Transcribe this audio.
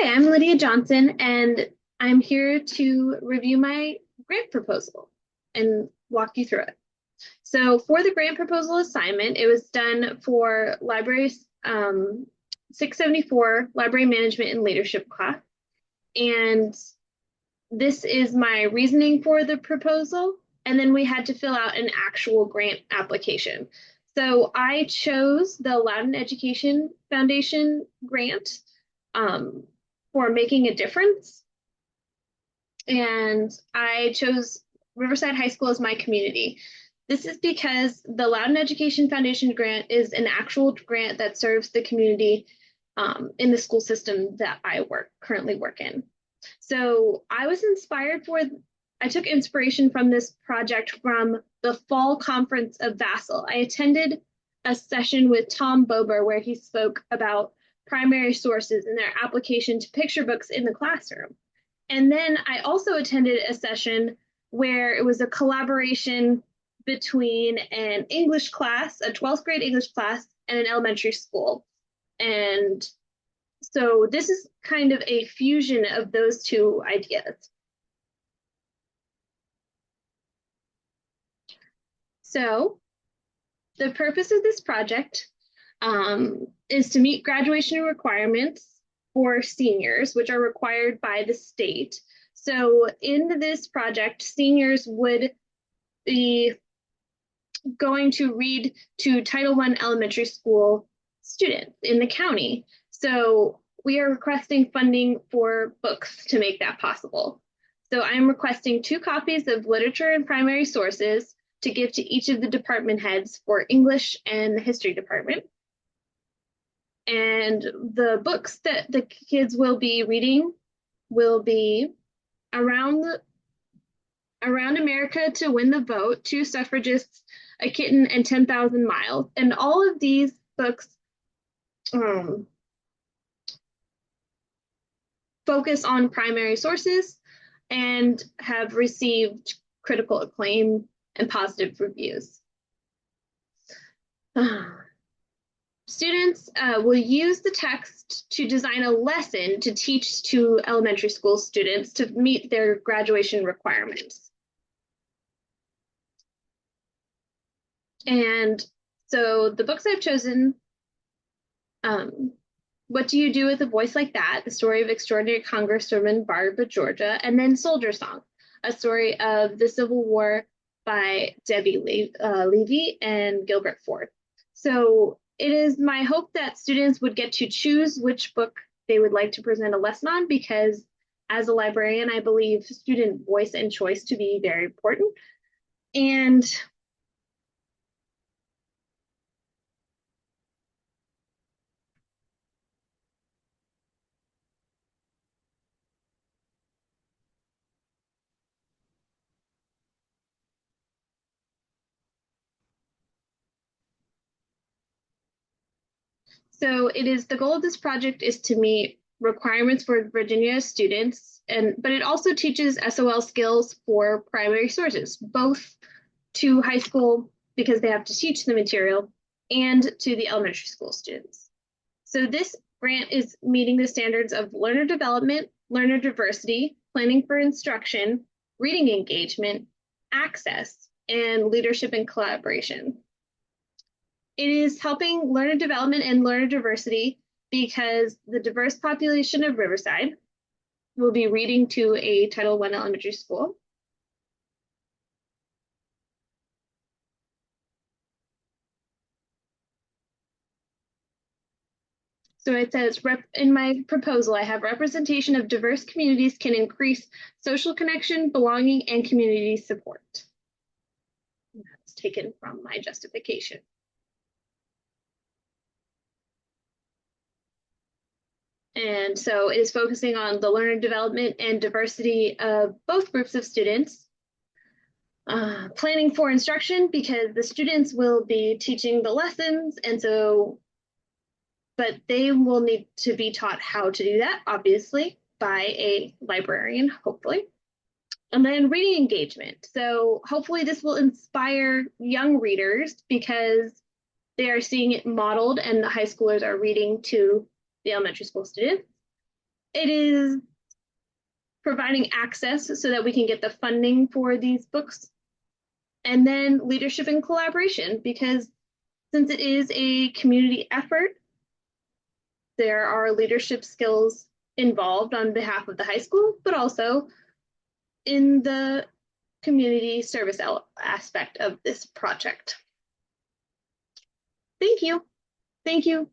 Hi, I'm Lydia Johnson, and I'm here to review my grant proposal and walk you through it. So, for the grant proposal assignment, it was done for Library 674 Library Management and Leadership class. And this is my reasoning for the proposal. And then we had to fill out an actual grant application. So, I chose the Loudoun Education Foundation grant. Um, for making a difference. And I chose Riverside High School as my community. This is because the Loudoun Education Foundation grant is an actual grant that serves the community in the school system that I currently work in. So I took inspiration from this project from the fall conference of Vassal. I attended a session with Tom Bober where he spoke about primary sources and their application to picture books in the classroom. And then I also attended a session where it was a collaboration between an English class, a 12th grade English class, and an elementary school. And so this is kind of a fusion of those two ideas. So the purpose of this project is to meet graduation requirements for seniors, which are required by the state. So in this project, seniors would be going to read to Title I elementary school students in the county. So we are requesting funding for books to make that possible. So I'm requesting 2 copies of literature and primary sources to give to each of the department heads for English and the history department. And the books that the kids will be reading will be Around America to Win the Vote, Two Suffragists, A Kitten, and 10,000 Miles. And all of these books focus on primary sources and have received critical acclaim and positive reviews. Students will use the text to design a lesson to teach to elementary school students to meet their graduation requirements. And so the books I've chosen, What Do You Do with a Voice Like That? The Story of Extraordinary Congresswoman Barbara Georgia, and then Soldier Song, a story of the Civil War by Debbie Levy and Gilbert Ford. So it is my hope that students would get to choose which book they would like to present a lesson on, because as a librarian, I believe student voice and choice to be very important. And so it is the goal of this project is to meet requirements for Virginia students, but it also teaches SOL skills for primary sources, both to high school because they have to teach the material and to the elementary school students. So this grant is meeting the standards of learner development, learner diversity, planning for instruction, reading engagement, access, and leadership and collaboration. It is helping learner development and learner diversity because the diverse population of Riverside will be reading to a Title I elementary school. So it says, in my proposal, I have representation of diverse communities can increase social connection, belonging, and community support. And that's taken from my justification. And so it is focusing on the learner development and diversity of both groups of students. Planning for instruction because the students will be teaching the lessons, and so, but they will need to be taught how to do that, obviously, by a librarian, hopefully. And then reading engagement. So hopefully this will inspire young readers because they are seeing it modeled and the high schoolers are reading to the elementary school students. It is providing access so that we can get the funding for these books. And then leadership and collaboration, because since it is a community effort, there are leadership skills involved on behalf of the high school, but also in the community service aspect of this project. Thank you. Thank you.